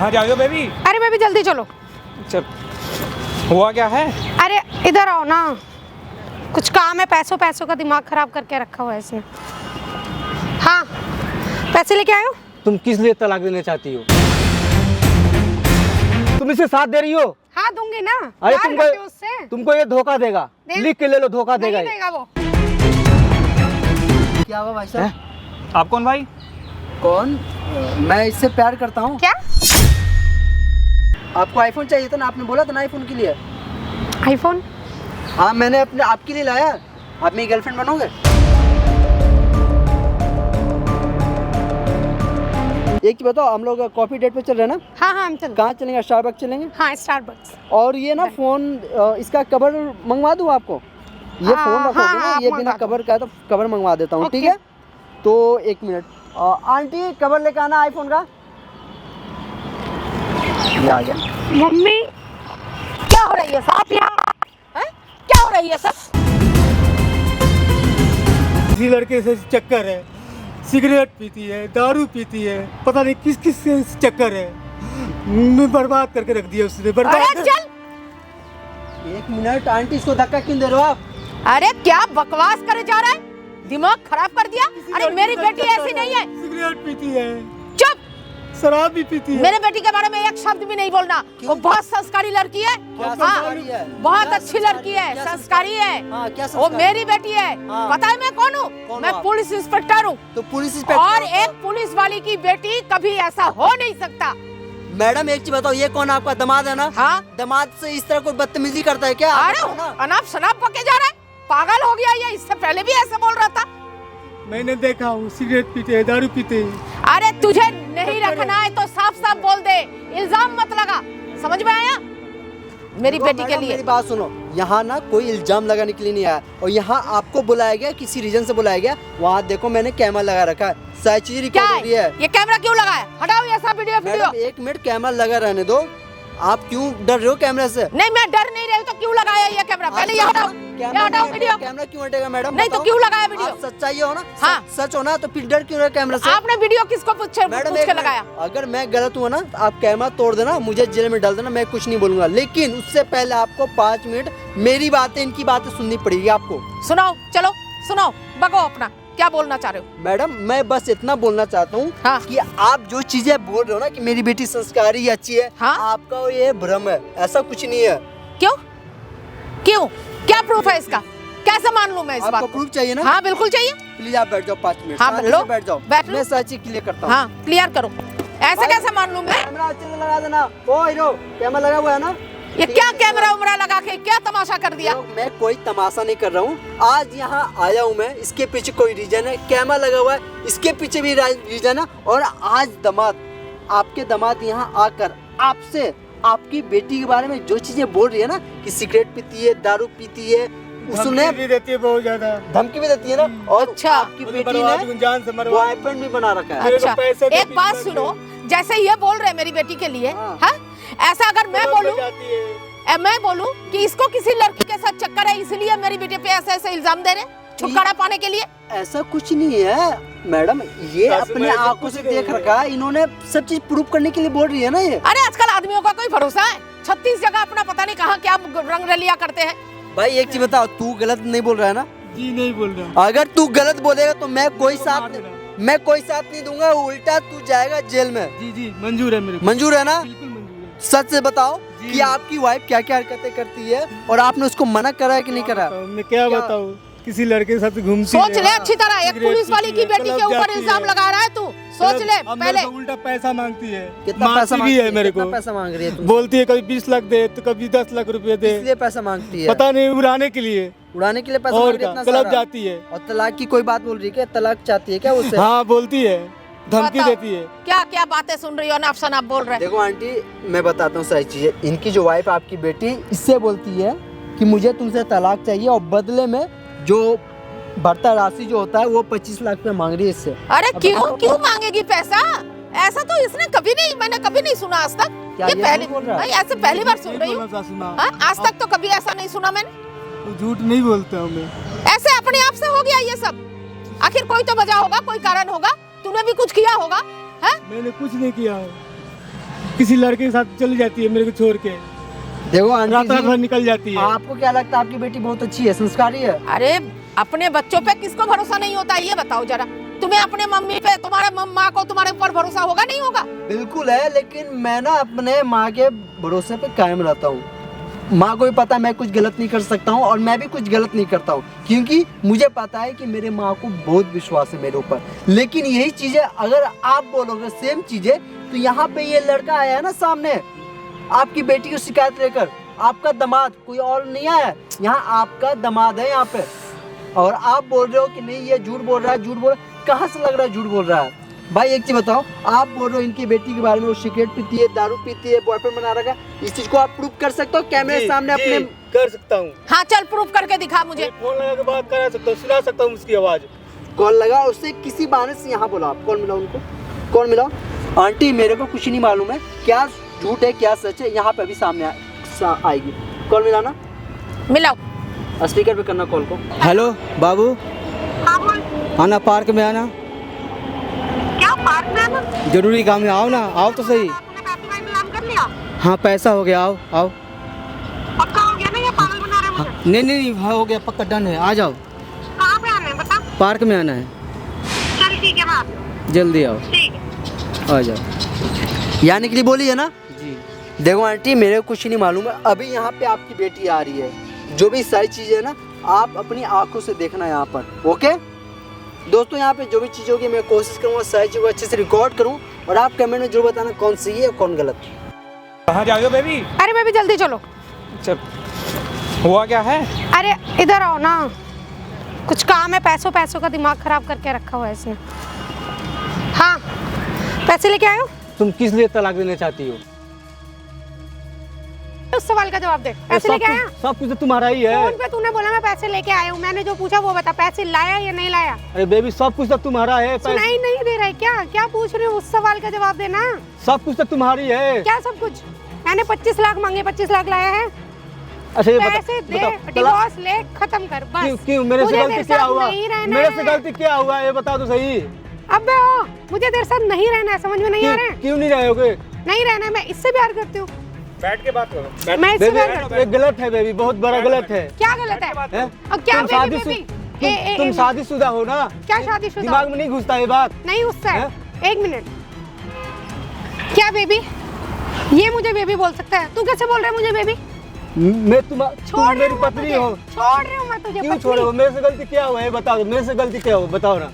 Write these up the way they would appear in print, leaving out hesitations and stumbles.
कहाँ जा रही हो बेबी? अरे बेबी जल्दी चलो। चल, हुआ क्या है? अरे इधर आओ ना, कुछ काम है। पैसों का दिमाग खराब करके रखा हुआ है इसने। हाँ, पैसे लेके आए हो? तुम किस लिए तलाक देना चाहती हो? तुम इसे साथ दे रही हो? हाँ दूंगी ना। अरे प्यार करती हूँ उससे। तुमको ये धोखा देगा। लिख के ले लो, धोखा देगा। नहीं देगा वो। क्या हुआ भाई साहब? आप कौन भाई? कौन? मैं इससे प्यार करता हूँ। क्या? आपको आईफोन चाहिए था ना, आपने बोला था ना आईफोन के लिए। आईफोन? हाँ, मैंने अपने आपके लिए लाया। आप मेरी गर्लफ्रेंड बनोगे? एक चीज बताओ, हम लोग कॉफी डेट पे चल रहे हैं ना? हाँ हाँ हम चल। कहाँ चलेंगे? स्टारबक्स चलेंगे। हाँ स्टारबक्स। और ये ना फोन, इसका कवर मंगवा दूँ आपको? ये फोन रखोगे हाँ, ना, हाँ, ये आप बिना मंगा कवर का है तो कवर मंगवा देता हूँ, ठीक ओके। है? तो एक मिनट, आंटी कवर लेके आना आईफोन का। ये आ गया। मम्मी क्या हो रही है साहब यहाँ? हैं? क्या हो रही है सब? किसी लड़के से चक्कर है, सिगरेट पीती है, दारू पीती है, पता नहीं किस किस से चक्कर है। मैं बर्बाद करके रख दिया उसने। अरे चल। एक मिनट आंटी, इसको धक्का क्यों दे रहे हो आप? अरे क्या बकवास करे जा रहा है? दिमाग खराब कर दिया। अरे मेरी बेटी ऐसी नहीं है। सिगरेट पीती है, चुप। शराब भी पीती है। मेरे बेटी के बारे में एक शब्द भी नहीं बोलना। वो बहुत संस्कारी लड़की है। क्या हाँ, संस्कारी है? बहुत क्या अच्छी लड़की है, क्या संस्कारी है। हाँ, क्या वो संस्कारी? मेरी बेटी है। हाँ। पता है मैं कौन हूँ? कौन मैं हो आप? पुलिस इंस्पेक्टर हूँ। तो पुलिस इंस्पेक्टर और हो? एक पुलिस वाली की बेटी कभी ऐसा हो नहीं सकता। मैडम एक चीज बताओ, ये कौन आपका दामाद है ना? हाँ। दामाद से इस तरह कोई बदतमीजी करता है क्या? अरे बताओ ना। अनाप शनाप पके जा रहा है, पागल हो गया ये। इससे पहले भी ऐसे बोल रहा था। मैंने देखा हूँ, सिगरेट पीते हैं, दारू पीते हैं। अरे तुझे नहीं रखना है तो साफ साफ बोल दे, इल्जाम मत लगा। समझ में आया? मेरी देखो बेटी के मैडम, लिए। मेरी बात सुनो, यहाँ ना कोई इल्जाम लगाने के लिए नहीं आया, और यहाँ आपको बुलाया गया, किसी रीजन से बुलाया गया। वहाँ देखो मैंने कैमरा लगा रखा है, सारी चीज क्या रिकॉर्ड हो रही है। ये कैमरा क्यों लगाया? हटाओ ये सब वीडियो। मैडम एक मिनट, कैमरा लगा रहने दो। आप क्यों डर रहे हो कैमरे से? नहीं मैं डर नहीं रही तो क्यों लगाया ये कैमरा? पहले ये हटाओ, ये हटाओ वीडियो। कैमरा क्यों हटेगा मैडम? नहीं तो बताओ। क्यों लगाया वीडियो? आप सच्चाई हो ना? हाँ। सच हो ना, तो फिर डर क्यों रहे कैमरा से? आपने वीडियो किसको पूछ मैडम एक के मिनट, लगाया? अगर मैं गलत हुआ ना, आप कैमरा तोड़ देना, मुझे जेल में डाल देना, मैं कुछ नहीं बोलूंगा। लेकिन उससे पहले आपको 5 मिनट मेरी बातें, इनकी बातें सुननी पड़ेगी आपको। सुनाओ, चलो सुनाओ, बको अपना क्या बोलना चाह रहे हो? मैडम मैं बस इतना बोलना चाहता हूँ हाँ। कि आप जो चीजें बोल रहे हो ना कि मेरी बेटी संस्कारी अच्छी है, हाँ। आपका ये भ्रम है, ऐसा कुछ नहीं है। क्यों? क्यों? क्या प्रूफ है इसका? कैसे मान लूं मैं इस बात आपको को? प्रूफ चाहिए ना? हाँ बिल्कुल चाहिए। प्लीज आप बैठ जाओ 5 मिनट। हाँ, शांति लो, से बैठ जाओ, बैठ लो। मैं सारी चीज क्लियर करता हूँ। हाँ क्लियर करो। ऐसे कैसे मान लूं मैं? कैमरा अच्छे से लगा देना। ओ हीरो, कैमरा लगा हुआ है ना? ये क्या कैमरा उमरा लगा के क्या तमाशा कर दिया? देखो, मैं कोई तमाशा नहीं कर रहा हूँ। आज यहाँ आया हूँ मैं, इसके पीछे कोई रीजन है, कैमरा लगा हुआ है, इसके पीछे भी रीजन है। और आज दामाद, आपके दामाद यहाँ आकर आपसे आपकी बेटी के बारे में जो चीजें बोल रही है ना, कि सिगरेट पीती है, दारू पीती है, उसने भी देती है बहुत ज्यादा। धमकी भी देती है ना। और अच्छा। आपकी बेटी ने जान से मरवा। बॉयफ्रेंड भी बना रखा है। अच्छा पैसे दे एक बात 20 लाख सुनो, जैसे ये बोल रहे हैं मेरी बेटी के लिए, हाँ। हाँ ऐसा अगर मैं बोलूं, जाती है। मैं बोलूं कि इसको किसी लड़की के साथ चक्कर है इसलिए मेरी बेटी पे ऐसे ऐसे इल्जाम दे रहे हैं छुटकारा पाने के लिए। ऐसा कुछ नहीं है मैडम, ये सासू अपने माँ ऐसा आंखों कुछ से नहीं देख है। रखा है, इन्होंने सब चीज प्रूव करने के लिए बोल रही है ना ये। अरे आजकल आदमियों का कोई भरोसा है? 36 जगह अपना पता नहीं कहाँ क्या रंग रलिया करते हैं। भाई एक चीज बताओ, तू गलत नहीं बोल रहा है ना? जी नहीं बोल रहा। अगर तू गलत बोलेगा तो मैं कोई साथ नहीं दूंगा, उल्टा तू जाएगा जेल में। जी जी मंजूर है मेरे को। मंजूर है ना? बिल्कुल मंजूर है। सच से बताओ जी। कि आपकी वाइफ क्या क्या हरकतें करती है, और आपने उसको मना करा है कि नहीं करा? मैं क्या बताऊँ, किसी लड़के के साथ घूमती सोच है। ले अच्छी तरह, एक सिगरेट पुलिस वाली पीती की है, बेटी के क्लब ऊपर जाती इल्जाम है। लगा रहा है तू। सोच ले अब मेरे पहले। को उल्टा पैसा मांगती है। कितना पैसा मांगती भी मांगती है मेरे को। कितना पैसा मांग रही है तुम? बोलती है कभी 20 लाख दे तो कभी 10 लाख रुपए दे। इसलिए पैसा मांगती है? पता नहीं, उड़ाने के लिए। उड़ाने के लिए पैसा और मांग रही है क्या, इतना क्लब सारा? जाती है। और तलाक की कोई बात बोल रही है क्या? तलाक चाहती है क्या उससे? हाँ बोलती है, धमकी बताओ, देती है। क्या क्या बातें सुन रही हो ना, अफसन आप बोल रहे हैं। देखो आंटी, मैं बताता हूँ सारी चीजें। इनकी जो वाइफ आपकी बेटी इससे बोलती है कि मुझे तुमसे तलाक चाहिए, और बदले में जो भर्ता राशि जो होता है वो 25 लाख रुपए मांग रही है इससे। अरे अब क्यों बताओ। क्यों मांगेगी पैसा? ऐसा तो इसने कभी नहीं, मैंने कभी नहीं सुना आज तक। क्या ये ये पहली, झूठ बोल रहा है? भाई ऐसे पहली बार सुन रही हूँ। बोलना सासू माँ। हाँ, आज तक तो कभी ऐसा नहीं सुना मैंने। झूठ नहीं बोलता हूँ मैं। ऐसे अपने आप से हो गया ये सब? आखिर कोई तो वजह होगा, कोई कारण होगा, तूने भी कुछ किया होगा। है? मैंने कुछ नहीं किया है। किसी लड़के के साथ चली जाती है मेरे को छोड़ के, देखो रात आंटी रात भर जी, निकल जाती है। आपको क्या लगता है आपकी बेटी बहुत अच्छी है, संस्कारी है? अरे अपने बच्चों पे किसको भरोसा नहीं होता ये बताओ जरा। तुम्हें अपने मम्मी पे, तुम्हारे माँ को तुम्हारे ऊपर भरोसा होगा नहीं होगा? बिल्कुल है, लेकिन मैं ना अपने माँ के भरोसे पे कायम रहता हूँ। माँ को भी पता मैं कुछ गलत नहीं कर सकता हूँ और मैं भी कुछ गलत नहीं करता हूँ, क्योंकि मुझे पता है कि मेरे माँ को बहुत विश्वास है मेरे ऊपर। लेकिन यही चीजें अगर आप बोलोगे सेम चीजें, तो यहाँ पे ये लड़का आया है ना सामने आपकी बेटी की शिकायत लेकर, आपका दामाद, कोई और नहीं आया, यहाँ आपका दामाद है यहाँ पे, और आप बोल रहे हो कि नहीं ये झूठ बोल रहा है, झूठ बोल रहा है। कहाँ से लग रहा है झूठ बोल रहा है? भाई एक चीज बताओ, आप बोल रहे हो इनकी बेटी के बारे में वो सिगरेट पीती है, दारू पीती है, बॉयफ्रेंड बना रखा है, इस चीज को आप प्रूव कर सकते हो कैमरे के सामने अपने? कर सकता हूँ, हाँ चल प्रूफ करके दिखा मुझे। फोन लगा के बात करा सकता हूँ, सुना सकता हूँ उसकी आवाज। कॉल लगा उससे किसी बहाने से यहाँ बोला, आप कौन मिला उनको, कौन मिला? आंटी मेरे को कुछ नहीं मालूम है क्या झूठ है क्या सच है, यहाँ पे अभी सामने आएगी। कॉल मिला ना, मिलाओ। स्पीकर पे करना कॉल को। हेलो बाबू, आना पार्क में आना। क्या पार्क में आना? जरूरी काम है, आओ ना, आओ तो सही। कर लिया? हाँ पैसा हो गया, आओ आओ। पक्का हो गया ना, ये पागल बना रहे हाँ, नहीं हाँ हो गया पक्का, डन है, आ जाओ। कहाँ पे आना है बता? पार्क में आना है, चल ठीक है, मैं आती हूँ। जल्दी आओ, ठीक है। आ जाओ। यहाँ निकली बोली है ना? जी देखो आंटी मेरे को कुछ नहीं मालूम है, अभी यहाँ पे आपकी बेटी आ रही है, जो भी सारी चीजें है ना आप अपनी आंखों से देखना यहाँ पर, ओके दोस्तों? यहाँ पे जो भी चीज़ होगी मैं कोशिश करूँगा सारी चीज़ को अच्छे से रिकॉर्ड करूँ, और आप कमेंट में जरूर बताना कौन सही है और कौन गलत। कहाँ जा रहे हो बेबी? अरे बेबी जल्दी चलो। चल, हुआ क्या है? अरे इधर आओ ना, कुछ काम है, पैसों का दिमाग खराब करके रखा हुआ है इसने। हाँ पैसे लेके आए हो? तुम किस लिए तलाक देना चाहती हो? उस सवाल का जवाब दे। पैसे लेके आया? सब कुछ तो तुम्हारा ही है। फोन पे तूने बोला मैं पैसे लेके आया हूँ, मैंने जो पूछा वो बता, पैसे लाया या नहीं लाया? अरे बेबी सब कुछ तो तुम्हारा है, सुनाई नहीं दे रहा है क्या? क्या पूछ रहे हो? उस सवाल का जवाब देना। सब कुछ तो तुम्हारी है। क्या सब कुछ? मैंने 25 लाख मांगे, 25 लाख लाया है? अच्छा ये पैसे दे, डिवोर्स ले, खत्म कर बस। क्यों मेरे से गलती क्या हुआ? मेरे से है। गलती क्या हुआ ये बता दो सही। अबे ओ, मुझे तेरे साथ नहीं रहना है, समझ में नहीं आ रहा है? क्यों नहीं रहोगे? नहीं रहना है, मैं इससे प्यार करती हूँ। बैठ के बात करो। मैं इससे बेबी प्यार करती हूँ। ये गलत है बेबी, बहुत बड़ा गलत है। क्या गलत है? हैं? और क्या तुम बेबी शादी तुम शादीशुदा हो ना? क्या शादीशुदा? दिमाग में नहीं घुसता ये बात? नहीं उससे। हैं? एक मिनट, क्या बेबी? ये मुझे बेबी बोल सकता है? तू कैसे बोल रहा है मुझे बेबी? मैं तुम छोड़ मेरी पत्नी हो। छोड़ रही हूँ मैं तुझे। क्यों छोड़ो? मेरे से गलती क्या हुआ है बता दो, मेरे से गलती क्या हुआ बताओ ना,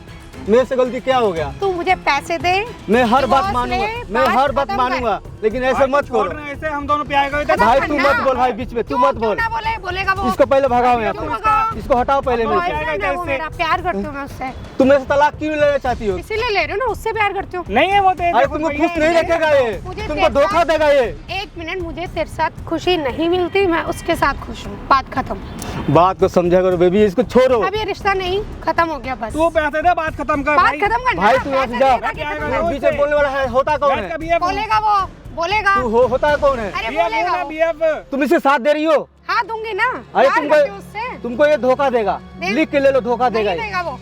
मेरे से गलती क्या हो गया? तू मुझे पैसे दे, मैं हर बात divorce मानूंगा, ले, मैं हर बात खत्म कर। मानूंगा, लेकिन ऐसे मत छोड़ करो रहे हैं, ऐसे हम दोनों प्यार करते थे। भाई। तू मत बोल भाई बीच में, तू मत बोल। ना बोले, बोलेगा वो। इसको पहले भगाओ यहाँ क्यों पे, भगाओ? इसको हटाओ पहले मेरे से। बॉयफ्रेंड है वो मेरा, प्यार करती हूँ मैं उससे, तुम मेरे से तलाक क्यों लेना चाहती हो? इसीलिए ले रही हूँ ना, उससे प्यार करती हूँ। नहीं है वो तो अरे तुमको खुश नहीं रखेगा ये, मुझे तुमको तेरे धोखा साथ- देगा ये। एक मिनट, मुझे तेरे साथ खुशी नहीं मिलती, मैं उसके साथ खुश हूँ, बात खत्म। बात को समझा करो बेबी, इसको छोड़ो। अब ये रिश्ता नहीं, खत्म हो गया बस। तू पैसे दे, बात खत्म कर बात भाई। खत्म करना भाई है, तू यहाँ से पैसे जा, दे ताकि खत्म क्या हो। है? बीच में बोलने वाला है, होता कौन बैठ है? का BF हूँ। बोलेगा वो, बोलेगा। तू होता कौन है? अरे BF हूँ बोलेगा ना, वो। BF। तुम इसे साथ दे रही हो? हाँ दूंगी ना, अरे प्यार करती हूँ उससे। तुमको ये धोखा देगा, दे- लिख के ले लो, धोखा देगा नहीं ये। देगा वो।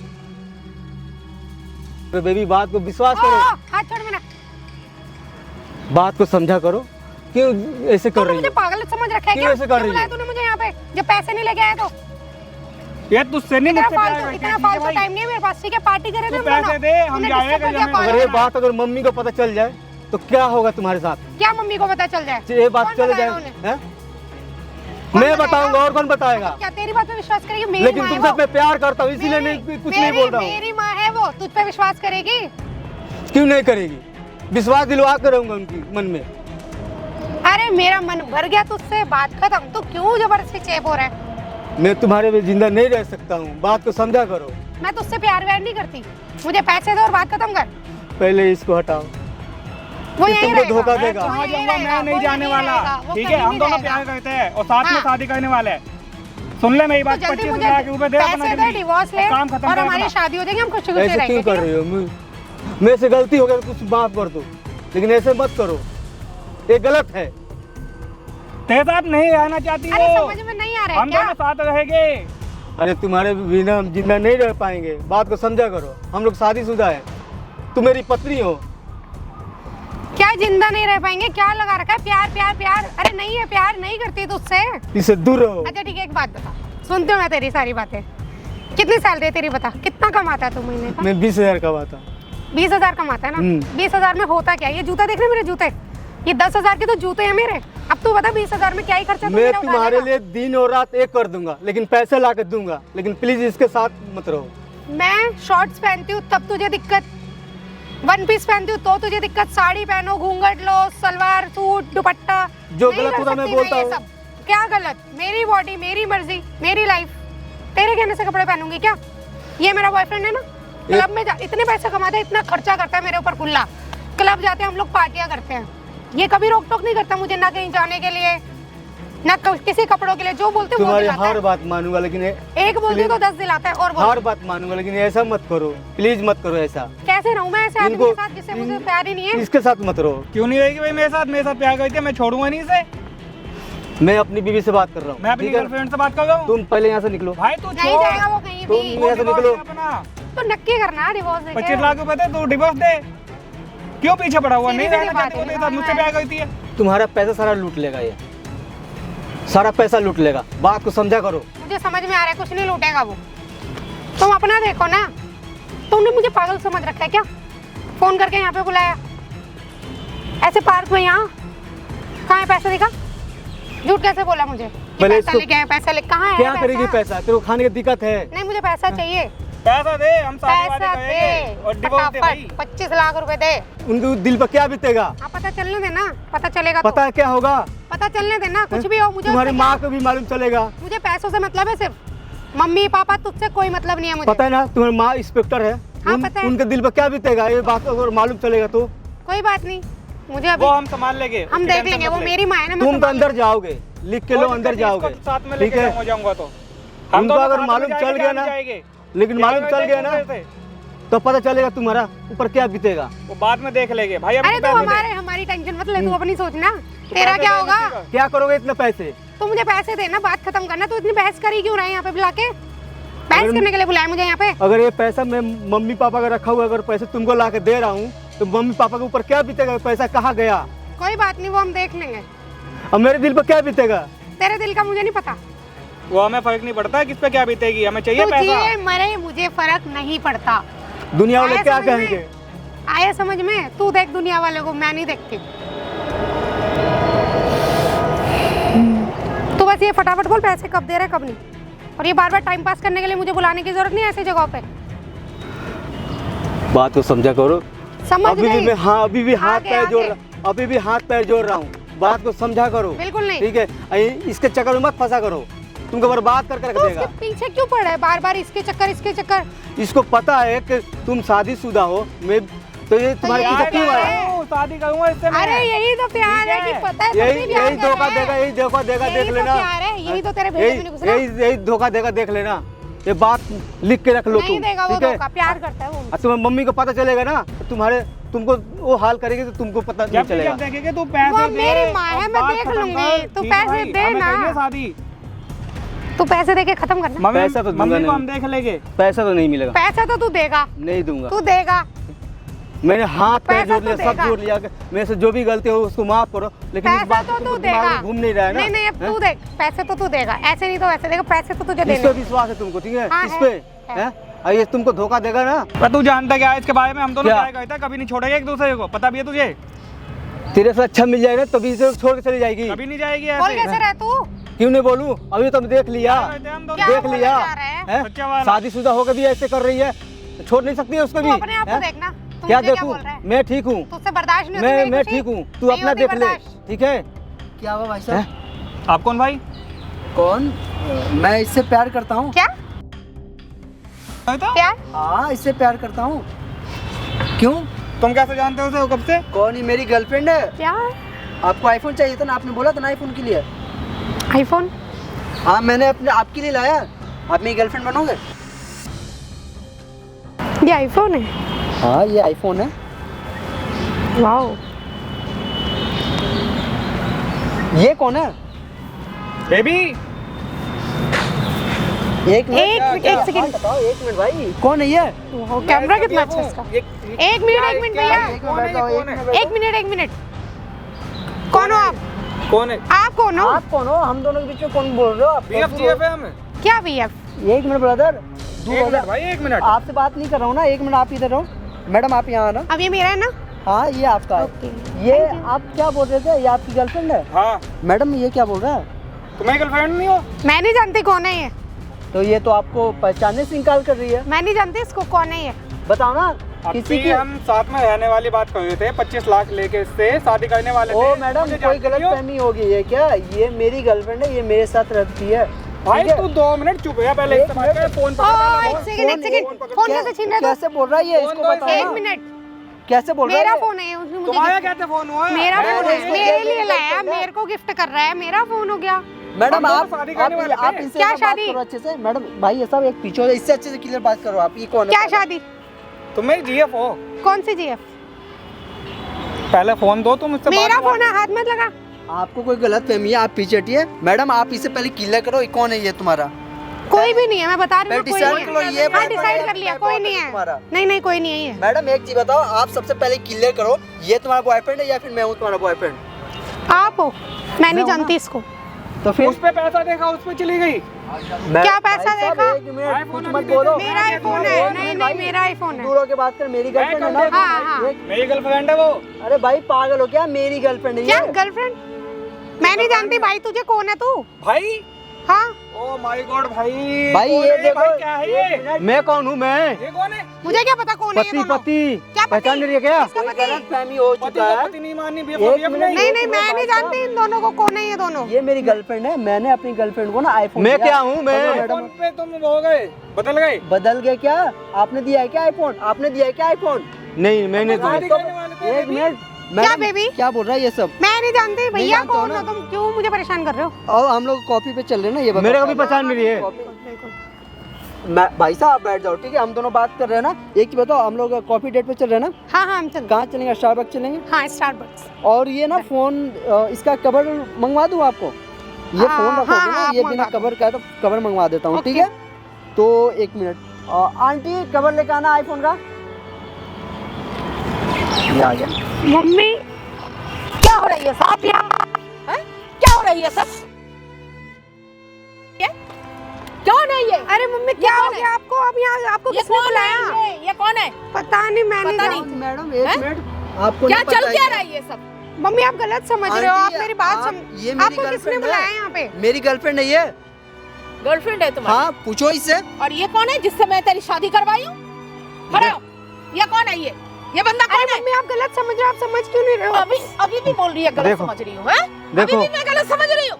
तो बेबी बात को विश्वास ओ, करो, हाथ छोड़ मेरा। बात को समझा करो। क्यों ऐसे कर तूने रही मुझे हो? पागल समझ रखा है क्यों क्या? ऐसे कर रही बुलाया हो? तूने मुझे यहाँ पे जब पैसे नहीं लेके आया तो? ये तुझसे नहीं, मुझसे प्यार करती इतना है, फालतू भाई। टाइम नहीं है मेरे पास, ठीक है? पार्टी करे तू थे पैसे दे, हम जाएंगे जमीन पर। अगर ये बात अगर मम्मी को पता चल जाए तो क्या होगा तुम्हारे साथ? क्या मम्मी को पता चल जाए? ये बात कौन चल बताएगा जाए उन्हें? हैं? कौन मैं बताएगा? बताऊंगा और कौन बताएगा? क्या तेरी बात पे विश्वास करेगी? मेरी लेकिन माँ है तुमसे वो। मैं प्यार करता हूँ इसीलिए मेरी- नहीं कुछ नहीं बोल रहा हूँ। मेरी माँ है वो, तुझ पे विश्वास करेगी? क्यों नहीं करेगी? विश्वास दिलवा कर रहूंगा उनकी मन में। अरे मेरा मन भर गया तुझसे, बात खत्म। तू क्यों जबरदस्ती चेप हो रहा है? मैं तुम्हारे में जिंदा नहीं रह सकता हूँ, बात को समझा करो। मैं तुझसे प्यार व्यार नहीं करती, मुझे पैसे दो और बात खत्म कर। पहले इसको हटाओ, वो ये यहीं तुमको रहेगा। धोखा मैं देगा। कहाँ वो यहीं जाऊंगा, रहेगा, मैं नहीं वो जाने यहीं वाला। रहेगा, वो ठीक कहीं है, हम नहीं दोनों रहेगा। प्यार करते हैं और साथ में हाँ। शादी करने वाले हैं। सुन ले मेरी बात, तो जल्दी 25 मुझे लाख रुपए दे अपना पैसे दे, जल्दी। डिवोर्स ले काम खत्म और कर हमारी अपना। शादी हो जाएगी, हम खुशी खुशी ऐसे रहेंगे। क्यों कर रही हो? मेरे से गलती हो गई तो कुछ माफ कर दो, लेकिन ऐसे मत करो, ये गलत है। तेरे साथ नहीं रहना चाहती अरे वो, समझ में नहीं आ रहा है हम क्या? दोनों साथ रहेंगे। अरे तुम्हारे बिना हम जिंदा नहीं रह पाएंगे, बात को समझा करो। हम लोग शादीशुदा है, तुम मेरी पत्नी हो। क्या जिंदा नहीं रह पाएंगे। क्या लगा रखा है प्यार प्यार प्यार? अरे नहीं है प्यार, नहीं करती तुझसे। इससे दूर रहो। अच्छा ठीक है, एक बात बता, सुनती हूँ मैं तेरी सारी बातें। कितनी सैलरी है तेरी, बता कितना कमाता है तू महीने का? मैं 20,000 कमाता। 20,000 कमाता है ना? 20,000 में होता क्या? ये जूता देख रहे मेरे जूते, ये 10,000 के तो जूते हैं मेरे। अब तू बता 20,000 में क्या ही खर्चा तू मैं मेरा उठा तुम्हारे लेगा? लिए दिन और रात एक कर दूंगा, लेकिन पैसे ला के दूंगा, लेकिन प्लीज इसके साथ मत रहो। मैं शॉर्ट्स पहनती हूँ तब तुझे दिक्कत, वन पीस पहनती हूँ तो तुझे दिक्कत, साड़ी पहनो, घूंघट लो, सलवार सूट दुपट्टा, जो नहीं गलत कर होता मैं सकती बोलता ये हूँ। सब। क्या गलत? मेरी बॉडी, मेरी मर्जी, मेरी लाइफ, तेरे कहने से कपड़े पहनूंगी क्या? ये मेरा बॉयफ्रेंड है ना, क्लब में इतने पैसे कमाता है, इतना खर्चा करता है मेरे ऊपर खुला, क्लब जाते हैं हम लोग, पार्टियां करते हैं, ये कभी रोक टोक नहीं करता मुझे, ना कहीं जाने के लिए ना किसी कपड़ों के लिए। जो बोलते हैं वो तुम्हारी दिलाता हर है। बात मानूंगा, लेकिन एक बोलती हूँ तो 10 दिलाता है। और बोल, हर बात मानूंगा, लेकिन ऐसा मत करो, प्लीज मत करो ऐसा। कैसे रहूं मैं ऐसे आदमी इनको- के साथ जिससे मुझे प्यार ही नहीं है? इसके साथ मत रहो। क्यों नहीं रहेगी भाई मेरे साथ प्यार करती है, मैं छोड़ूंगा नहीं इसे। मैं अपनी बीवी से बात कर रहा हूँ। मैं अपनी ठीक है? गर्लफ्रेंड से बात कर रहा हूँ। तुम पहले यहाँ से निकलो। भाई तू नहीं छोड़। जाएगा वो कहीं तुम भी। यहाँ से निकलो। अपना तो नक्की करना डिवोर्स देके। 25 लाख रुपए दे, तू डिवोर्स दे। क्यों पीछे पड़ा हुआ? नहीं सीधी रहना सीधी चाहती वो बात तेरे है, साथ, मुझसे प्यार करती है। तुम्हारा पैसा सारा लूट लेगा ये, सारा पैसा लूट लेगा। बात को समझा करो। मुझे समझ में आ रहा है कुछ नहीं लूटेगा वो। तुम अपना देखो ना, तुमने मुझे पागल समझ रखा है क्या? फोन करके यहाँ पे बुलाया ऐसे पार्क में, यहाँ कहाँ है पैसा? दिखा, झूठ कैसे बोला मुझे कि पहले पैसा इसको- लेके आए? पैसा ले कहाँ है? क्या करेगी पैसा? तेरे को खाने की दिक्कत है। नहीं मुझे पैसा चाहिए, पैसा दे, हम शादी वादी पैसा करेंगे दे और डिवोर्स दे भाई। फटाफट। 25 लाख रुपए दे। उनके दिल पर क्या बीतेगा? हाँ पता चलने देना, पता चलेगा तो। पता है क्या होगा? पता चलने देना, कुछ भी हो मुझे तुम्हारी उससे माँ क्या- को भी मालूम चलेगा। मुझे पैसों से मतलब है सिर्फ। मम्मी पापा तुझसे कोई मतलब नहीं है मुझे। पता है ना, तुम्हारी माँ इंस्पेक्टर है। हाँ, पता है। उनके दिल पर क्या बीतेगा, ये बात अगर मालूम चलेगा तो। कोई बात नहीं, मुझे अभी वो हम संभाल लेंगे, हम उसकी देख टेंशन लेंगे। मत वो ले। मेरी माँ है ना, मैं तुम तो संभाल अंदर जाओगे, लिख के लो, कोई अंदर दिक्कत नहीं, जाओगे। इसको साथ में ठीक लेके है? जाऊंगा जाऊंगा तो उनको दोनों अगर साथ में मालूम जाएंगे, चल गया ना, जाएंगे। लेकिन क्या मालूम चल करते गया हैं ना, दूसरे से? तो पता चलेगा तुम्हारा ऊपर क्या बीतेगा। वो बाद में देख लेंगे भाई। अभी अरे तो तू पैसे दे। हमारी टेंशन मत ले, तू अपनी सोचना तेरा पैसे क्या दे होगा। मुझे का। क्या करोगे इतने पैसे? तू मुझे पैसे देना, बात खत्म करना। तू इतनी बहस करी क्यों रहा है यहाँ पे बुला के? बहस करने के लिए बुलाया मुझे यहाँ पे? अगर ये पैसा मैं मम्मी पापा का रखा हुआ, अगर पैसे तुमको ला के दे रहा हूँ, तो मम्मी पापा के ऊपर क्या बीतेगा? पैसा कहाँ गया? कोई बात नहीं, वो हम देख लेंगे। अब मेरे दिल पर क्या बीतेगा? तेरे दिल का मुझे नहीं पता। वो हमें फर्क नहीं पड़ता किस पे क्या बीतेगी, हमें चाहिए तू पैसा। जिए मरे मुझे फर्क नहीं पड़ता। दुनिया वाले आया क्या समझ में? कहेंगे? आया समझ में? तू देख दुनिया वाले को, मैं नहीं देखती। तू बस ये फटाफट बोल पैसे कब दे रहा है कब नहीं, और ये बार बार टाइम पास करने के लिए मुझे बुलाने की जरूरत नहीं है ऐसी जगह पे। बात को समझा करो। समझ अभी भी गई? मैं हाँ, अभी भी हाथ आगे, पैर जोड़ आगे। रहा, अभी भी हाथ पैर जोड़ रहा हूँ। बात को समझा करो। बिल्कुल नहीं। ठीक है? इसके चक्कर में मत फंसा करो, तुमको बर्बाद करके रख तो देगा। उसके पीछे क्यों पड़ा है बार बार? इसके चक्कर इसके चक्कर। इसको पता है कि तुम शादीशुदा हो, मैं तो ये तुम्हारे ये पीछे है क्यों क्या आया? है? हूँ, शादी करूंगा इससे मैं। अरे यही तो प्यार है ठीक कि है। पता है तब यही भी प्यार यही कर धोखा रहे देगा, हैं। यही धोखा देगा, देख यही तो लेना। प्यार है, यही तो तेरे भेजे में नहीं घुस रहा। यही धोखा देगा, देख लेना। ये बात लिख के रख लो नहीं तुम। देगा वो ठीक है? धोखा, प्यार करता है वो। और तुम्हारी मम्मी को पता चलेगा ना, तो तुमको वो हाल करेगी तो तुमको पता नहीं जब चलेगा। देखेंगे तू पैसे वो दे, मेरी माँ है, और मैं बात देख खत्म लूंगी। कर। तू ठीक है पैसे भाई, दे हमें ना। चाहिए शादी। तू पैसे दे के खत्म करना। पैसा तो दूंगा मम्मी को नहीं। हम देख लेंगे। पैसा तो नहीं मिलेगा, पैसा तो तू देगा, नहीं दूंगा। तू देगा। मैंने हाथ पैर पैसा जोड़ लिया, तो सब देगा। जोड़ लिया। मेरे से जो भी गलती हो उसको माफ करो, लेकिन इस पैसा बात तो को तू तुमको दिमाग देगा। में घूम नहीं रहा है ना। नहीं नहीं, अब हैं? तू देख, पैसे तो तू देगा, ऐसे नहीं तो वैसे देगा। पैसे तो तुझे इस पे देने। विश्वास है तुमको, ठीक है? हाँ, इस है, पे है। हैं? और ये तुमको धोखा देगा ना। पर तू जानता क्या है इसके बारे में? हम दोनों क्या? क्या कहते हैं, कभी नहीं छोड़ेंगे एक दूसरे को, पता भी है तुझे। तेरे से अच्छा मिल जाएगा तभी इसे छोड़ के चली जाएगी। कभी नहीं जाएगी बोल ऐसे। कैसे रह तू? क्यों नहीं बोलूं? अभी तो देख लिया, कहते हैं हम दोनों। क्या देख बोलने लिया। जा रहा है? हैं? सच्चा वाला। शादीशुदा होकर भी ऐसे कर रही है, छोड़ नहीं सकती है उसको तू भी। अपने आप को हैं? देखना। तू क्या मुझे देखूं? बोल रहा है? मैं ठीक हूँ, तुझसे बर्दाश्त नहीं होती मेरी मैं खुशी? ठीक हूँ, तू नहीं अपना होती देख ले। बर्दाश्त। ठीक है? क्या हुआ भाई हैं? साहब? आप कौन भाई? कौन? मैं इससे प्यार करता हूँ। क्या तो प्यार? हाँ, इससे प्यार करता हूँ। क्यों? तुम कैसे जानते हो उसे, वो कब से? कौन? ही मेरी गर्लफ्रेंड है। प्यार? आपको आईफोन चाहिए था ना, आपने बोला था ना आईफोन के लिए। आईफोन? हाँ, मैंने अपने आपके लिए लाया। आप मेरी गर्लफ्रेंड बनोगे? ये आईफोन है? हाँ, ये आईफोन है। वाओ। ये कौन है? बेबी एक मिनट, एक सेकंड। बताओ, एक मिनट भाई, कौन है ये? वाओ, कैमरा कितना अच्छा है इसका। एक मिनट भैया, एक मिनट बैठ जाओ, एक मिनट बैठ एक मिनट कौन हो आप? कौन है? आप कौन हो? आप कौन हो? हम दोनों के बीच में कौन बोल रहे हो आप? बीएफ जीएफ है हमें। क्या BF? एक मिनट ब्रदर, एक मिनट भाई, एक मिनट। आपसे बात नहीं कर रहा हूँ ना, एक मिनट आप इधर रहो। मैडम आप यहाँ आना। अब ये मेरा है ना? हाँ ये आपका है। ओके। ये आप क्या बोल रहे थे? ये आपकी गर्लफ्रेंड है? हाँ, मैडम ये क्या बोल रहा है? तुम्हारी गर्लफ्रेंड नहीं हो? मैं नहीं जानती कौन है ये। तो ये तो आपको पहचानने से इनकार कर रही है। मैं नहीं जानती इसको कौन है ये। बताओ ना किसी अभी की। हम साथ में रहने वाली बात कर रहे थे, 25 लाख लेके इससे शादी करने वाले ओ थे। मैडम मुझे कोई जानती गलत नहीं हो? फहमी हो गई है क्या? ये मेरी गर्लफ्रेंड है, ये मेरे साथ रहती है। भाई ठीक है? तू 2 मिनट चुप है, पहले एक इस्तेमाल कर, फोन ओ, पकड़। एक सेकंड, एक सेकंड। फोन कैसे छीन रहे हो? कैसे बोल रहा है ये? फोन इसको दो, बताओ एक ना। मिनट। कैसे बोल रहा है मेरा ये? फोन है ये, उसने मुझे तुम्हारा गिफ्ट- क्या फोन हुआ? मेरा मैं फोन तो है, इसको मेरे दे लिए देगा, लाया है, ना। मेरे को गिफ्ट कर रहा है, मेरा फोन हो गया। मैडम हम दोनों आप शादी करने वाले थे। इनसे क्या बात शादी? करो अच्छे से। मैडम भाई ये सब एक पीछे हो, इससे अच्छे से क्लियर बात करो। आप ये कौन है? क्या शादी? तुम मेरी जीएफ हो। कौन सी GF? पहले फोन दो, तुम मुझसे मेरा बात फोन है, हाथ मत लगा। आपको कोई गलत फहमी है? आप पीछे हटिए। मैडम आप इसे पहले क्लियर करो, ये कौन है ये तुम्हारा? कोई भी नहीं है, मैं बता रही हूँ, पहले कोई decide नहीं करो, है। ये हाँ बात डिसाइड बताओ, कर लिया, क्या कोई बात नहीं है है। तुम्हारा? नहीं कोई नहीं है ये। मैडम एक चीज बताओ, आप सबसे पहले क्लियर करो, ये तुम्हारा बॉयफ्रेंड है या फिर मैं हूँ तुम्हारा बॉयफ्रेंड? आप हो? मैं नहीं हूँ ना? जानती इसको। तो फिर उस पे पैसा देखा, उस पे चली गई। क्या पैसा भाई साहब, देखा? एक मिनट आईफोन कुछ अभी मत बोलो। मेरा आईफोन है। नहीं नहीं मेरा आईफोन है। दूर होके बात कर। मेरी गर्लफ्रेंड है ना? हाँ, हाँ। मेरी गर्लफ्रेंड है वो। अरे भाई पागल हो क्या? मेरी गर्लफ्रेंड है क्या ये। गर्लफ्रेंड? मैं नहीं जानती भाई, तुझे कौन है तू? भाई हाँ ओ माय गॉड भाई। भाई कौन ये है? देखो, भाई क्या है एक ये? मिनट। मैं कौन हूँ? मैं ये कौन है? मुझे क्या पता कौन है ये पति दोनों? पति क्या पति? पहचान नहीं रही है क्या? इसका कोई पति? गलतफहमी हो पति चुका को है। पति नहीं माननी, एक बीएफ मिनट। नहीं। नहीं नहीं मैं नहीं जानती इन दोनों को, कौन है ये दोनों? ये मेरी गर्लफ्रेंड है। मैंने अपनी गर्लफ्रेंड को ना आईफोन मैं दिया। क्या हूँ? मैं बोलो आईफोन मैडम। पे तुम हो गए, बदल गए। बदल गए क्या? आपने दिया है क्या आईफोन? आपने दिया है क्या आईफोन? नहीं मैंने तो शादी करने वाले थे एक बेबी। मिनट क्या मैडम, बेबी? क्या बोल रहा है ये सब? मैं नहीं जानती भैया जानते हो कौन ना? हो तुम? क्यों मुझे परेशान कर रहे हो? और हम लोग कॉफी पे चल रहे हैं ना, ये बताओ। मेरे को भी पहचान नहीं रही है। भाई साहब आप बैठ जाओ, ठीक है? हम दोनों बात कर रहे हैं ना। एक चीज बताओ, हम लोग कॉफी डेट पे चल रहे हैं ना? हाँ हाँ हम चल। कहाँ चलेंगे? स्टारबक्स चलेंगे। हाँ स्टारबक्स। और ये ना फोन इसका कवर मंगवा दूँ आपको? ये हाँ, फोन हाँ, रखोगे ना, आप ये मंगवा बिना दो। कवर का, तो कवर मंगवा देता हूँ, ओके। ठीक है? तो एक मिनट आंटी कवर लेके आना आईफोन का। ये आ गया। मम्मी क्या हो रही है साहब यहाँ? हैं? क्या हो रही है सब? ये कौन है ये? अरे मम्मी क्या हो कौन है? गया आपको? अब यहाँ आपको ये किसने कौन बुलाया? है? ये कौन है? पता नहीं, मैं नहीं पता जानती। मैडम एक हैं? मिनट, आपको क्या नहीं चल पता क्या है? रहा है ये सब? मम्मी आप गलत समझ रहे हो, आप आंटी, मेरी बात आप- समझ। ये मेरी आपको किसने गर्लफ्रेंड बुलाया है। यहाँ पे? मेरी गर्लफ्रेंड है ये। गर्लफ्रेंड है तुम्हारी? हाँ पूछो इससे। और ये कौन है जिससे मैं तेरी शादी करवाई हूँ? खड़े हो। ये कौन है ये? ये बंदा अरे कौन है? मम्मी आप गलत समझ रहे हो, आप समझ क्यों नहीं रहे हो? अभी भी बोल रही है गलत देखो। समझ रही हूँ, हैं? अभी देखो। भी मैं गलत समझ रही हूँ।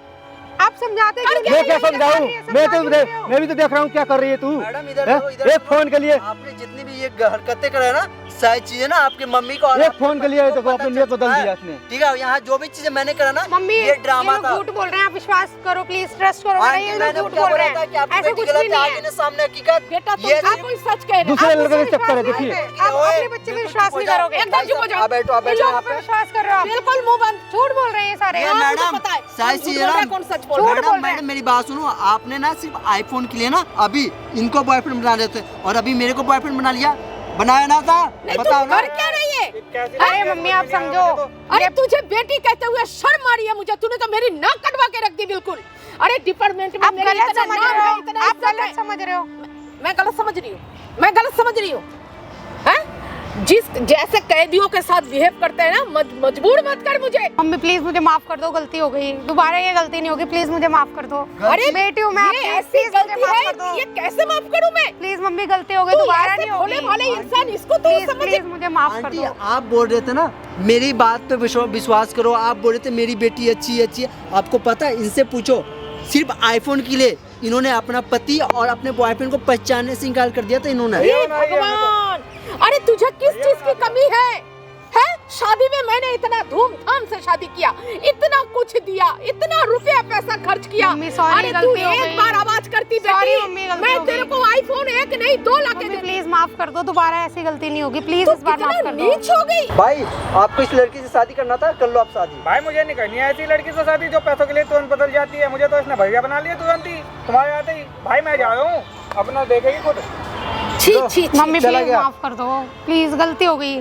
आप समझाते क्यों नहीं? मैं क्या समझा समझाऊं? रही है, मैं समझा तो क्यों नहीं रहे हो? मैं भी तो देख रहा हूँ क्या कर रही है तू। मैडम इधर हैं? देखो, इधर एक देखो। फोन के लिए आपने जितनी भी ये हरकतें करे ना, सारी चीजें ना आपकी मम्मी को और एक आपके फोन के पति लिए को देखो पता अपने चल लिए चुका बदल है। दिया इसने। ठीक है, यहाँ जो भी चीजें मैंने करा ना, मम्मी ये ड्रामा लोग था। झूठ बोल रहे हैं, आप विश्वास करो प्लीज, ट्रस्ट करो मेरा, आंटी ये मैंने लोग झूठ क्या बोल बोला रहे था कि हैं। आपकी ऐसा बेटी कुछ गलत भी है, नहीं आगे है। ने सामने हकीकत। बेटा तुम ये बिल्कुल सच कह रहे हो। दूसरे आप लड़के मुझसे के चक्कर है, विश्वास देखिए। नहीं करते। आप ओए, अपने बच्चे पे बिल्कुल विश्वास चुप नहीं हो जाओ। करोगे। एकदम चुप हो जाओ। आप बैठो, आप इन बैठो लोगों यहाँ पे पे। विश्वास कर रहे हो आप। बिल्कुल मुंह बंद। झूठ बोल रहे हैं ये सारे। ये हाँ, मुझे मैडम पता है। सारी कौन चीजें झूठ बोल रहा ना, है, कौन सच बोल रहा है। झूठ बोल रहे हैं। मैडम मेरी बात सुनो। आपने ना सिर्फ आईफोन के लिए ना अभी इनको बॉयफ्रेंड बना रहे थे, और अभी मेरे को बॉयफ्रेंड बना लिया। बनाया ना था? नहीं बताओ तुम ना। कर क्या रही है? कैसी अरे बात है? मम्मी, आप मुझे नहीं समझो। आया तो। अरे तुझे बेटी कहते हुए शर्म आ रही है मुझे। तूने तो मेरी नाक कटवा के रख दी बिल्कुल। अरे डिपार्टमेंट में आप मेरी गलत इतना समझ नाम रहे है, हो, इतना आप इज्जत है। गलत समझ रहे हो। मैं गलत समझ रही हूँ? मैं गलत समझ रही हूँ? हैं? जिस जैसे कैदियों के साथ बिहेव करते हैं ना, मजबूर मत कर मुझे। मम्मी प्लीज मुझे माफ कर दो, गलती हो गई, दोबारा ये गलती नहीं होगी, प्लीज मुझे माफ कर दो। अरे बेटी हूँ मैं ये आपकी, ऐसी प्लीज मुझे गलती माफ है, कर दो। ये कैसे माफ करूँ मैं? प्लीज मम्मी गलती हो गई, तू दोबारा ऐसे नहीं होगी। भोले भाले इंसान, इसको तू प्लीज समझ। प्लीज मुझे माफ कर आंटी दो। आप बोल रहे थे ना मेरी बात पे विश्वास करो। आप बोल रहे थे मेरी बेटी अच्छी है। आपको पता है, इनसे पूछो, सिर्फ आईफोन के लिए इन्होंने अपना पति और अपने बॉयफ्रेंड को पहचानने से इनकार कर दिया था इन्होंने। हे भगवान, अरे तुझे किस चीज की कमी है? हैं? शादी में मैंने इतना धूमधाम से शादी किया, इतना कुछ दिया, इतना रुपया पैसा खर्च किया। मम्मी, sorry, अरे तू गलती हो एक गई। बार आवाज करती Sorry, बेटी, मम्मी, गलती मैं हो तेरे गई। को आईफोन 1 नहीं 2 ला के मम्मी दे दूँ। प्लीज माफ कर दो, दोबारा ऐसी गलती नहीं होगी, प्लीज तू इस बार माफ कितना कर दो। नीच हो गई। भाई आपको इस लड़की से शादी करना था, कर लो आप शादी। भाई मुझे नहीं करनी है ऐसी लड़की से शादी जो पैसों के लिए तुरंत बदल जाती है। मुझे तो इसने भैया बना लिया तुरंत ही तुम्हारे आते ही। भाई मैं जा रहा हूँ, अपना देखेगी खुद। छी छी छी। मम्मी चला प्लीज गया। माफ कर दो, प्लीज गलती हो गई।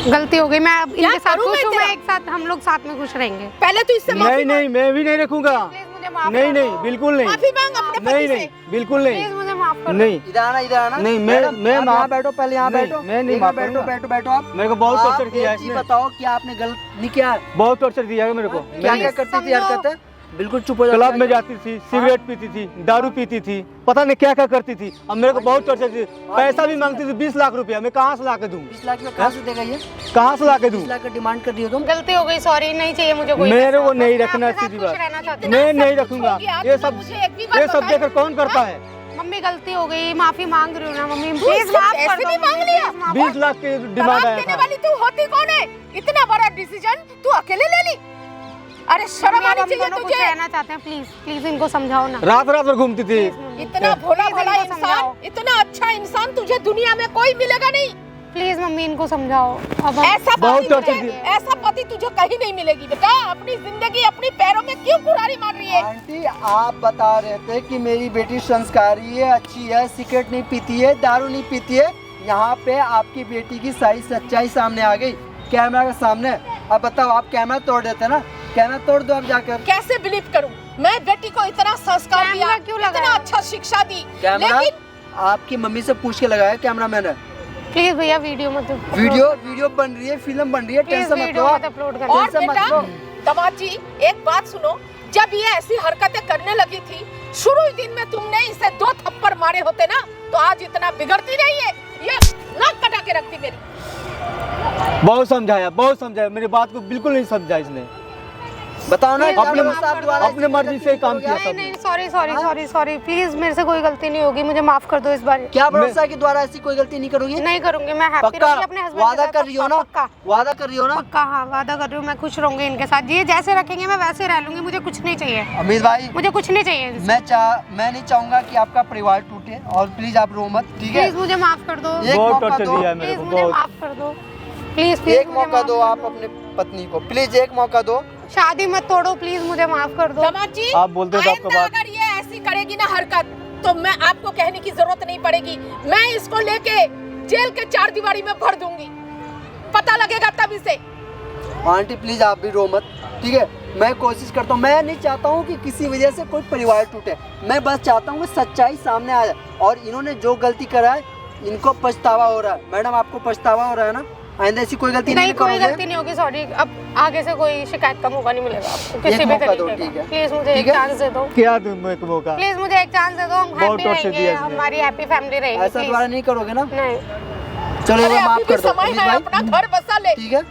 गलती हो गई, मैं अब इनके साथ करूं मैं खुश हूँ, मैं तेरा? एक साथ हम लोग साथ में खुश रहेंगे। पहले तो इससे नहीं नहीं, मैं भी नहीं रखूंगा। प्लीज मुझे माफ नहीं कर नहीं, दो। बिल्कुल नहीं। माफी मांग अपने नहीं पति नहीं, से। बिल्कुल प्लीज नहीं। मुझे माफ कर दो। नहीं इधर आना, इधर आना। नहीं, मैं मैडम, आप माफ- यहाँ बैठो, पहले यहाँ नहीं, बैठो। मैं नहीं एक बार माफ बैठो, करूंगा। बैठो, बैठो आप। मेरे को बहुत आप टॉर्चर किया है एक चीज इसने, बताओ कि आपने गलत नहीं किया है। बहुत टॉर्चर दिया है मेरे को। क्या मैंने क्या करती थी समझो। हरकतें? बिल्कुल चुप हो जाओ। क्लब में जाती थी, सिगरेट पीती थी, दारू पीती थी, पता नहीं क्या क्या करती थी। अब मेरे को बहुत टॉर्चर थी, पैसा भी मांगती थी 20 लाख रुपया। मैं कहाँ से ला के दूँ? 20 लाख में कहाँ से देगा ये? कहाँ से ला के दूँ? 20 लाख का डिमांड कर रही हो तुम? गलती हो गई, सॉरी, नहीं चाहिए मुझे कोई मेरे पैसा। को नहीं मैं रखना, आपके साथ सीधी खुश बात। रहना चाहती हूँ। मैं नहीं सब कुछ रखूंगा। हो गया, ये तुमने सब मुझे एक भी बात ये सब बताई? देखकर कौन करता है? मम्मी गलती हो गई, माफी मांग रही हूँ ना मम्मी, तू प्लीज इससे माफ पैसे कर दो भी मांग मुझे, लिया? please माफ 20 लाख के डिमांड तलाक आया देने था। वाली तू होती कौन है? इतना बड़ा डिसीजन तू अकेले ले ली? अरे शर्म मम्मी, अब आनी हम चाहिए दोनों कुछ तुझे। रहना चाहते हैं, प्लीज प्लीज इनको समझाओ ना। रात रात भर घूमती थी। इतना भोला Please भला इनको समझाओ। इंसान, इतना अच्छा इंसान तुझे दुनिया में कोई मिलेगा नहीं। प्लीज मम्मी इनको समझाओ। अब हम- ऐसा बहुत पति टॉर्चर तुझे, दिया। ऐसा पति तुझे कहीं नहीं मिलेगी बेटा। अपनी जिंदगी अपनी पैरों में क्यों कुल्हाड़ी मार रही है? आंटी, आप बता रहे थे कि मेरी बेटी संस्कारी है, अच्छी है, सिगरेट नहीं पीती है, दारू नहीं पीती है। यहाँ पे आपकी बेटी की सारी सच्चाई सामने आ गई कैमरा के सामने। अब बताओ, आप कैमरा तोड़ देते ना? कैमरा तोड़ दो अब जाकर। कैसे बिलीव करूं? मैं बेटी को इतना संस्कार कैमरा दिया, क्यों इतना लगाया? अच्छा शिक्षा दी, कैमरा लेकिन आपकी मम्मी से पूछ के लगाया कैमरा मैंने। प्लीज भैया वीडियो मत वीडियो बन रही है, फिल्म बन रही है, प्लीज टेंशन मत लो वीडियो आप। मत अपलोड कर। और टेंशन मत बेटा लो। दमाद जी, एक बात सुनो, जब ये ऐसी हरकतें करने लगी थी, शुरू ही दिन में तुमने इसे 2 थप्पड़ मारे होते ना, तो आज इतना बिगड़ती नहीं है। ये नाक कटा के रखती मेरी। बहुत समझाया, मेरी बात को बिल्कुल नहीं समझा इसने। बताओ ना, प्लीज क्या अपने- भरोसा आप दोबारा अपने मर्जी से काम किया नहीं सब। नहीं, sorry sorry sorry sorry, please मेरे से कोई गलती नहीं होगी, मुझे माफ कर दो इस बार। क्या भरोसा है कि दोबारा ऐसी कोई गलती नहीं करोगी? नहीं करूंगी, मैं हैप्पी पक्का रहूंगी अपने हस्बैंड वादा कर रही हो ना? पक्का वादा कर रही हो ना? पक्का, हाँ वादा कर रही हूँ, मैं खुश रहूंगी इनके साथ। ये जैसे रखेंगे मैं वैसे रह लूंगी, मुझे कुछ नहीं चाहिए, अमित भाई, मुझे कुछ नहीं चाहिए इनसे। मैं नहीं चाहूंगा कि आपका परिवार टूटे, और प्लीज आप रो मत, ठीक है? प्लीज मुझे माफ कर दो, एक बहुत मौका टॉर्चर दो, दिया है मेरे प्लीज को, मुझे बहुत। माफ कर दो, प्लीज प्लीज एक मौका दो आप अपने पत्नी को, प्लीज एक मौका दो। शादी मत तोड़ो, प्लीज मुझे माफ कर दो। दमाद जी, आप बोलते तो आपका आइंदा बात- अगर ये ऐसी करेगी ना हरकत, तो मैं आपको कहने की जरूरत नहीं पड़ेगी। मैं इसको लेके जेल के 4 दीवारी में भर दूंगी, पता लगेगा तब इसे। आंटी प्लीज आप भी रो मत, ठीक है? मैं कोशिश करता हूँ, मैं नहीं चाहता हूँ कि किसी वजह से कोई परिवार टूटे। मैं बस चाहता हूँ कि सच्चाई सामने आ जाए, और इन्होंने जो गलती करा है इनको पछतावा हो रहा है। मैडम, आपको पछतावा हो रहा है ना? आइंदा ऐसी कोई गलती नहीं, नहीं कोई करोगे? गलती नहीं होगी, सॉरी। अब आगे से कोई शिकायत का मौका नहीं मिलेगा आपको किसी भी मौका दो, तरीके ठीक का। है? प्लीज मुझे ठीक एक है? चांस दे दो, क्या दूं मैं एक मौका? प्लीज मुझे एक चांस दे दो, हम बहुत हैप्पी टॉर्चर रहेंगे, दिया इसने। हमारी हैप्पी फैमिली रहेगी, ऐसा दोबारा प्लीज। नहीं करोगे ना? नहीं, चलो ये अरे माफ अभी कर भी दो समय अमित है, भाई, अपना घर बसा ले। ठीक है?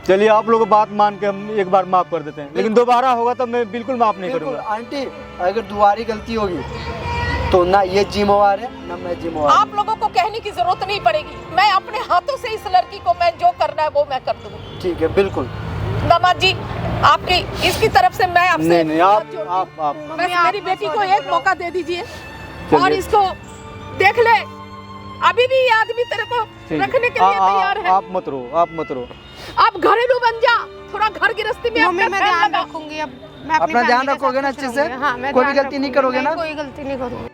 चलिए, आप लोग बात मान के हम एक बार माफ कर देते हैं, लेकिन दोबारा होगा तो मैं बिल्कुल माफ नहीं बिल्कुल करूंगा। आंटी, अगर दोबारा गलती होगी तो ना ये जिम्मेवार है ना मैं जिम्मेवार। आप लोगों को कहने की जरूरत नहीं पड़ेगी, मैं अपने हाथों से इस लड़की को मैं जो करना है वो मैं कर दूंगी। ठीक है, बिल्कुल। दामाद जी, आपकी इसकी तरफ से मैं आपसे नहीं नहीं, हाथ आप जोड़ती आप आप हूँ। मम्मी, बस आप मेरी बस बेटी को sorry एक बोलो। मौका दे दीजिए, चलिए। और इसको देख ले, अभी भी ये आदमी तेरे को ठीक है। रखने के लिए तैयार है। आप मत रो, आप मत रो। आप घरेलू बन जा, थोड़ा घर गृहस्थी में मम्मी अपना मैं ध्यान ध्यान लगा। रखूंगी, अब मैं अपनी अपना ध्यान family के रखोगे साथ ना खुश अच्छे से? रहूंगी। हाँ, मैं कोई भी ध्यान गलती नहीं रखूंगी, करोगे ना? कोई गलती नहीं करूंगी।